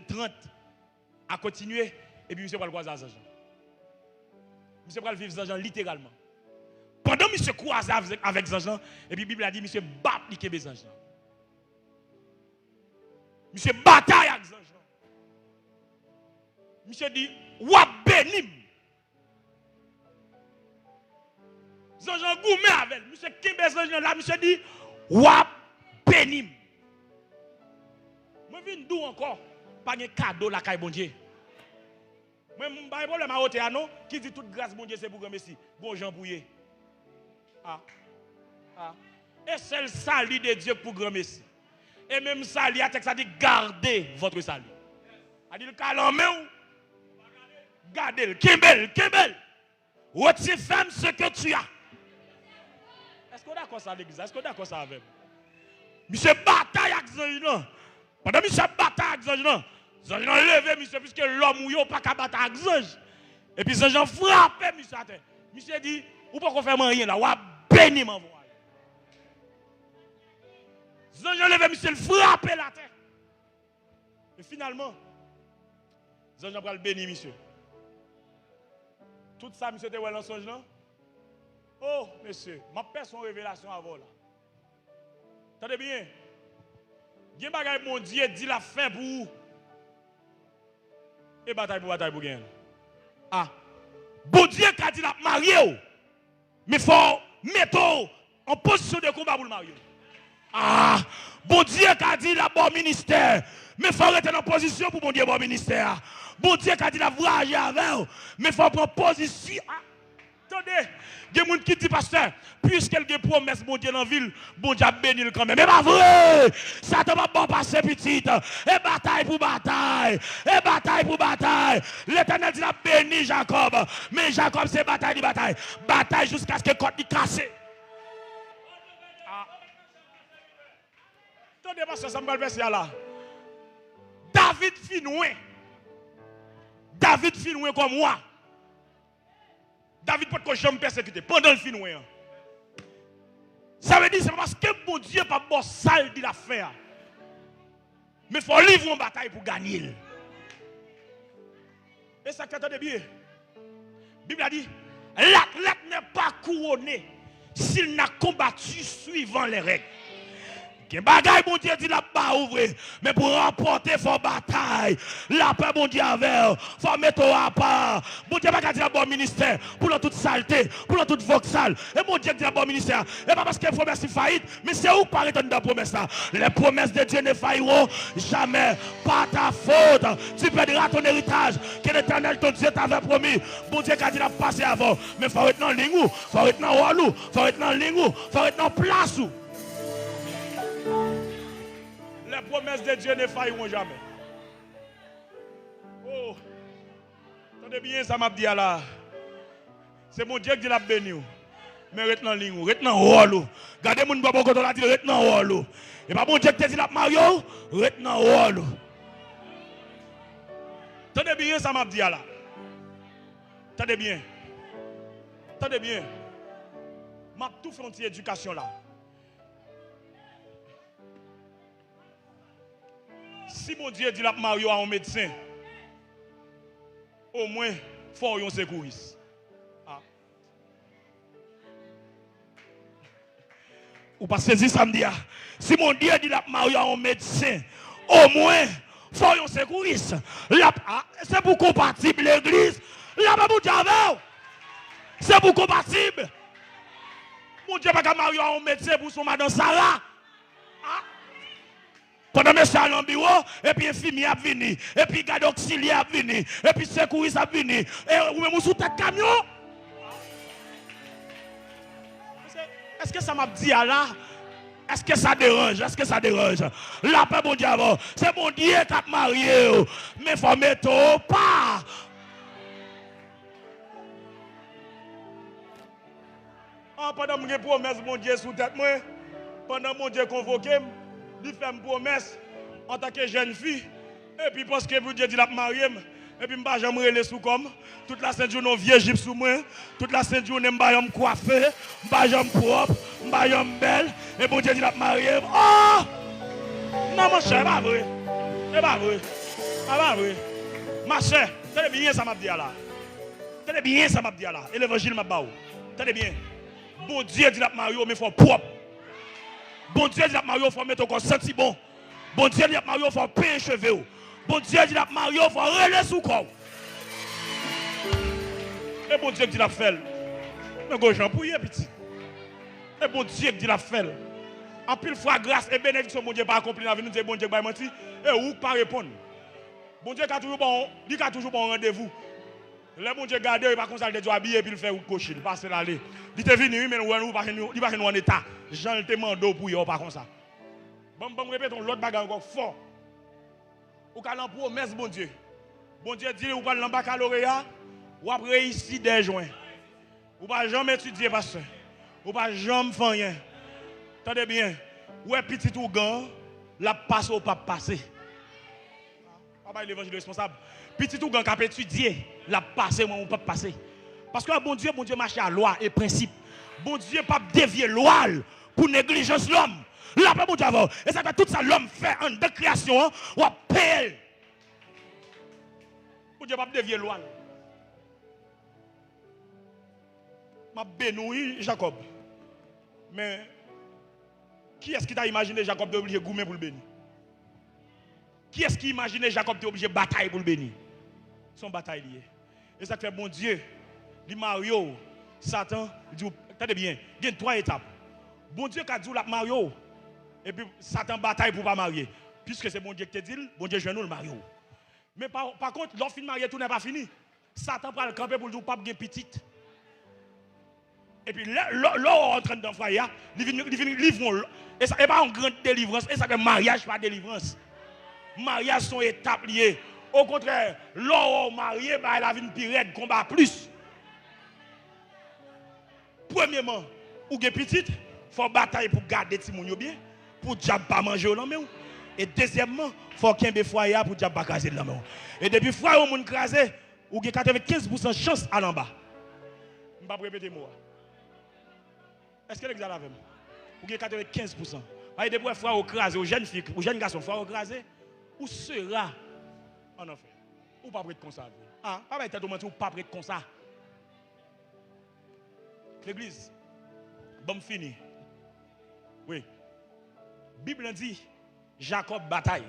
30 à continuer. Et puis monsieur va le croiser à Jean. Monsieur va le vivre Jean littéralement. Pendant que monsieur croise avec Jean, et puis la Bible a dit monsieur bat appliquer Jean. Monsieur bataille avec Jean. Monsieur dit, wap bénim. Jean goumé avec. Monsieur Kimbe Jean là, monsieur dit, wap bénim. Moi, je viens d'où encore? Pas de cadeau la caille bon Dieu. Moi, je n'ai pas de problème à Otéano qui dit toute grâce bon Dieu c'est pour grand Messie. Bon Jean Bouye. Ah. Et c'est le salut de Dieu pour grand messie. Et même salut, ça dit gardez votre salut. A dit le calme ou gardez le Kimbel. Retire femme ce que tu as. Est-ce qu'on est d'accord ça l'église? Est-ce qu'on est d'accord ça avec? Monsieur bataille avec Zanjina. Pendant monsieur bataille avec Zanjina, Zanjina levé monsieur puisque l'homme ou yo pas qu'à battre avec Zanj. Et puis Zanjina frappé monsieur à terre. Monsieur dit ou pas qu'on fait rien là, ou à béni m'envoyer. Zanjina levé monsieur frappé la terre. Et finalement Zanjina va le bénir monsieur. Tout ça monsieur était ouais dans songe là. Oh, monsieur, ma personne révélation avant là. Attendez bien. Gen bagay mon Dieu dit la fin pour vous. Et bataille pour gagner. Ah. Bon Dieu qui a dit la marier. Mais il faut mettre en position de combat pour le marier. Ah. Bon Dieu qui a dit la bon ministère. Mais il faut rester en position pour bon Dieu bon ministère. Bon Dieu qui a dit la voyager avec. Mais il faut prendre position. Ah. Attendez, il y a des gens qui disent, pasteur, puisqu'il y a des promesses, bon Dieu dans la ville, bon Dieu a béni le quand même. Mais pas vrai, ça ne va pas passer petite. Et bataille pour bataille, et bataille pour bataille. L'Éternel dit, il a béni Jacob. Mais Jacob, c'est bataille, bataille. Bataille jusqu'à ce que le côte soit cassé. Attendez, pasteur, ça me va le verser là. David Finoué comme moi. David peut être jamais persécuté pendant le finoué. Ça veut dire c'est parce que mon Dieu pas bon sale de l'affaire. Mais il faut livrer une bataille pour gagner. Et ça qu'attendez bien. La Bible a dit l'athlète n'est pas couronné s'il n'a combattu suivant les règles. Que bagaille bon Dieu dit la pas ouvrir mais pour remporter faut bataille la paix bon Dieu avec faut mettre à part bon Dieu pas dit la bon ministère pour toute saleté pour toute voxal et bon Dieu dit la bon ministère et pas parce que promesse faillite mais c'est où paraît dans la promesse là les promesses de Dieu ne failliront jamais pas ta faute tu perdras ton héritage que l'Éternel ton Dieu t'avait promis bon Dieu a dit la passer avant mais faut être dans ligne faut être dans walou faut être dans ligne faut être dans place où les promesses de Dieu ne failliront jamais. Oh, attendez bien, ça m'a dit là. C'est mon Dieu qui dit la béni. Mais reste dans la ligne, reste dans le rôle. Gardez mon babo quand on a dit reste dans le rôle. Et pas mon Dieu qui dit la mario, reste dans le rôle. Attendez bien, ça m'a dit là. Attendez bien. Attendez bien. M'a tout fait une éducation là. Si mon Dieu dit la mario à un médecin, au moins, il faut un secouriste. Ah. Ou pas saisir samedi. Si mon Dieu dit la mario à un médecin, au moins, il faut un secouriste. C'est pour compatible l'église. Là, mon Dieu, c'est pour compatible. Mon Dieu, pas mario à un médecin pour son madame Sarah. Ah. Pendant que je suis à bureau, et puis infirmier a venu, et puis garde auxiliaire a venu, et puis secouriste a venu, et ou même sous tête camion. Est-ce que ça m'a dit là? Est-ce que ça dérange? Est-ce que ça dérange? La paix, mon diable, c'est mon Dieu qui a marié, mais il faut mettre au pas. Pendant que je promesse mon Dieu sous tête, moi, pendant que mon Dieu convoqué, il fait une promesse en tant que jeune fille. Et puis parce que vous Dieu dit la marier. Et puis je vais me sous comme. Toute la sainte journée, vieux gypse sous moi. Toute la sainte journée, je vais me coiffer. Je vais me propre. Je vais me belle. Et bon Dieu dit la marier. Oh! Non, mon cher, c'est pas vrai. C'est pas vrai. C'est pas vrai. Ma chère, tenez bien ça m'a dit là. Tenez bien ça m'a dit là. Et l'évangile m'a dit. Tenez bien. Bon Dieu dit la marier, mais il faut propre. Bon Dieu dit la Mario, il faut mettre encore senti bon. Bon Dieu dit la Mario, il faut payer les cheveux. Bon Dieu dit la Mario, il faut relayer sous corps. Et bon Dieu dit la fait. Mais go Jean pour y petit. Et bon Dieu dit la fait. En pile fois grâce et bénédiction bon Dieu pas accompli dans la vie nous dit bon Dieu pas menti et ou pas répondre. Bon Dieu a toujours bon, il a toujours bon rendez-vous. Le bon Dieu garde, il va comme ça, il doit habiller puis il fait ou cocher, il passe l'aller. Il te venu, mais il va pas en état. Jean te mando pour yo pas comme ça. Bon répétons l'autre bagarre encore fort. Ou ka l'en promesse bon Dieu. Bon Dieu dit ou pas l'en baccalauréat, ou après réussir des juin. Ou pas jamais étudier pasteur. Ou pas jamais faire rien. Attendez bien. Ou est petit ou grand, la passe ou pas passer. Pas l'évangile responsable. Petit ou grand qui a étudié, la passe ou pas passer. Parce que bon Dieu marche à loi et principe. Bon Dieu pas dévier loi pour négligence l'homme. Là pas bon Dieu avant. Et ça fait tout ça l'homme fait en de création ou à payer. Bon Dieu pas dévier loi. M'a béni Jacob. Mais qui est-ce qui t'a imaginé Jacob d'obligé goumer pour le bénir? Qui est-ce qui imaginait Jacob d'obligé bataille pour le bénir? Son bataille liée. Et ça fait bon Dieu, il Mario, Satan, il dit, attendez bien, il y a 3 étapes. Bon Dieu qui a dit la Mario, et puis Satan bataille pour ne pas marier. Puisque c'est bon Dieu qui te dit, bon Dieu je nous le Mario. Mais par contre, l'offre de marier, tout n'est pas fini. Satan prend le camper pour dire, pas de petite. Et puis là, on rentre dans le foyer, il vient livrer. Et ça n'est pas une grande délivrance, et ça fait mariage, pas délivrance. Mariage sont étapes liées. Au contraire, l'on marié, elle a une pire combat plus. Premièrement, ou gen petite, faut bataille pour garder ti moun yo bien, pour diable pas manger au nan. Et deuxièmement, faut qu'il y ait foyer pour diable pas craser dans main. Et depuis foyer moun crasé, ou gen 95% chance à l'en bas. Je ne vais pas répéter moi. Est-ce que l'examen avec moi? Ou gen 95%. Et depuis foyer au crasé, aux jeunes filles, aux jeunes garçons, foyer au crasé, ou sera en enfer. Ou pas prêt comme ça. Ah, pas être ou pas prêt comme ça. L'église, bon fini. Oui. Bible dit Jacob bataille.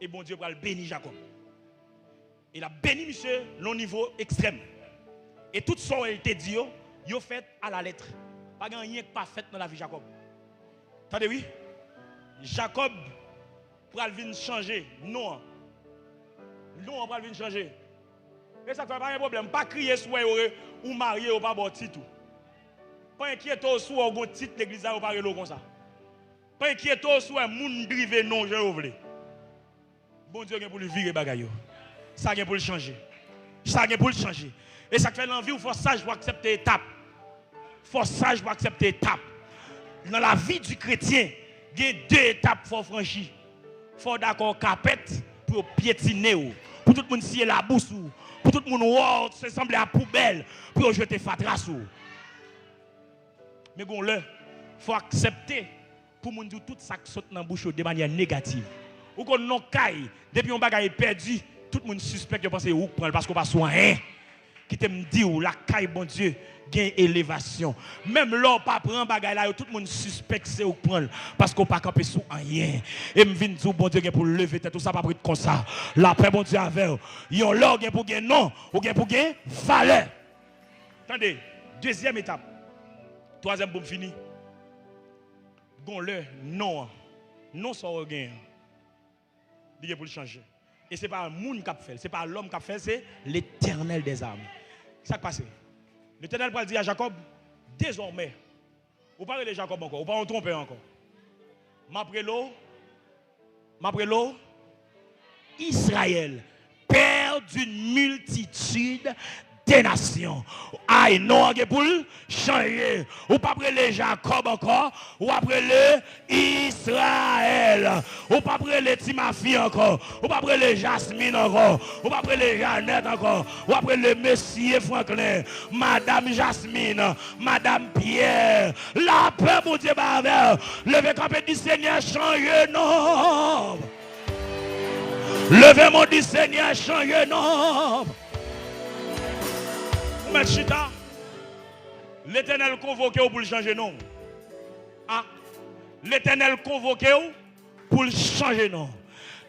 Et bon Dieu va le bénir Jacob. Il a béni monsieur au niveau extrême. Et tout ce qu'il te dit, il fait à la lettre. Pas rien qui pas fait dans la vie de Jacob. Attendez, oui. Jacob va venir changer. Non. Non, on va venir changer. Et ça ne fait pas un problème. Pas crier sur ou marier ou pas bon titre. Pas inquiéter sur un titre l'église ou pas comme ça. Pas inquiéter sur un monde privé non je voulais. Bon Dieu pour le virer bagaille. Ça vient pour le changer. Ça vient pour le changer. Et ça fait l'envie ou faut sage pour accepter étape. Faut sage pour accepter étape. Dans la vie du chrétien, il y a 2 étapes qu'il faut franchir. Il faut d'accord capette pour piétiner. Pour tout le monde scier la bouche. Pour tout le monde se sembler à poubelle. Pour jeter fatras. Mais bon, il faut accepter pour moun dire tout ça qui saute dans la bouche de manière négative. Ou qu'on non caille, depuis on bagaille perdu, tout le monde suspecte de penser ou prendre parce qu'on va soigner. Qui te me dit ou la caille bon Dieu gagne élévation. Même là pas prendre bagaille là, tout le monde suspecte c'est ou prendre parce qu'on pas camper sous rien. Et me vinn dire bon Dieu pour lever tête tout ça pas prendre comme ça. La paix bon Dieu avec. Yon là gagne pour gagne non, ou gagne pour gagne valeur. Attendez, deuxième étape. Troisième pour fini. Gon le non. Non ça gagne. Il pour le changer. Et ce n'est pas un monde qui a fait, ce n'est pas l'homme qui a fait, c'est l'Éternel des armes. Ça qui passe. L'Éternel va dire à Jacob, désormais, vous parlez de Jacob encore, vous ne pas tromper encore. M'après l'eau, Israël, père d'une multitude des nations. Aïe, non, pour changer. Ou pas prêler Jacob encore, ou après le Israël. Ou pas prêler Timafi encore, ou pas prêler Jasmine encore, ou pas prêler Jeannette encore, ou après le Monsieur Franklin, Madame Jasmine, Madame Pierre. La paix, mon Dieu, levez campé du Seigneur, change nom. Levez mon du Seigneur, change nom. L'Éternel convoqué pour le changer non. Ah, l'Éternel convoqué pour le changer non.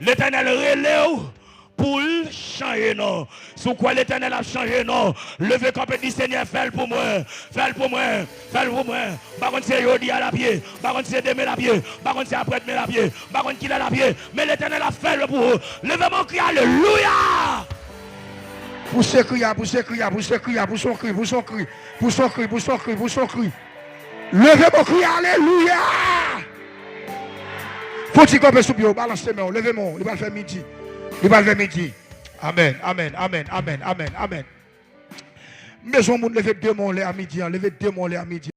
L'Éternel relève pour le changer non. Sur quoi l'Éternel a changé non. Levez campé du Seigneur, fais pour moi. Fais pour moi. Fais pour moi. Par contre c'est aujourd'hui à la pied. Par contre c'est demain à la pied. Par contre c'est après-demain à la pied. Par contre qu'il est à la pied. Mais l'Éternel a fait pour vous. Levez mon cri, alléluia. Poussez cri, poussez cri, poussez cri, poussez cri, poussez cri, poussez cri, poussez cri, poussez cri. Levez mon cri, alléluia. Faut-il qu'on peut subir, balancez moi, levez moi, il va le faire midi. Il va le faire midi. Amen, amen, amen, amen, amen, amen. Maison, lever deux mots à midi, lever deux mots à midi.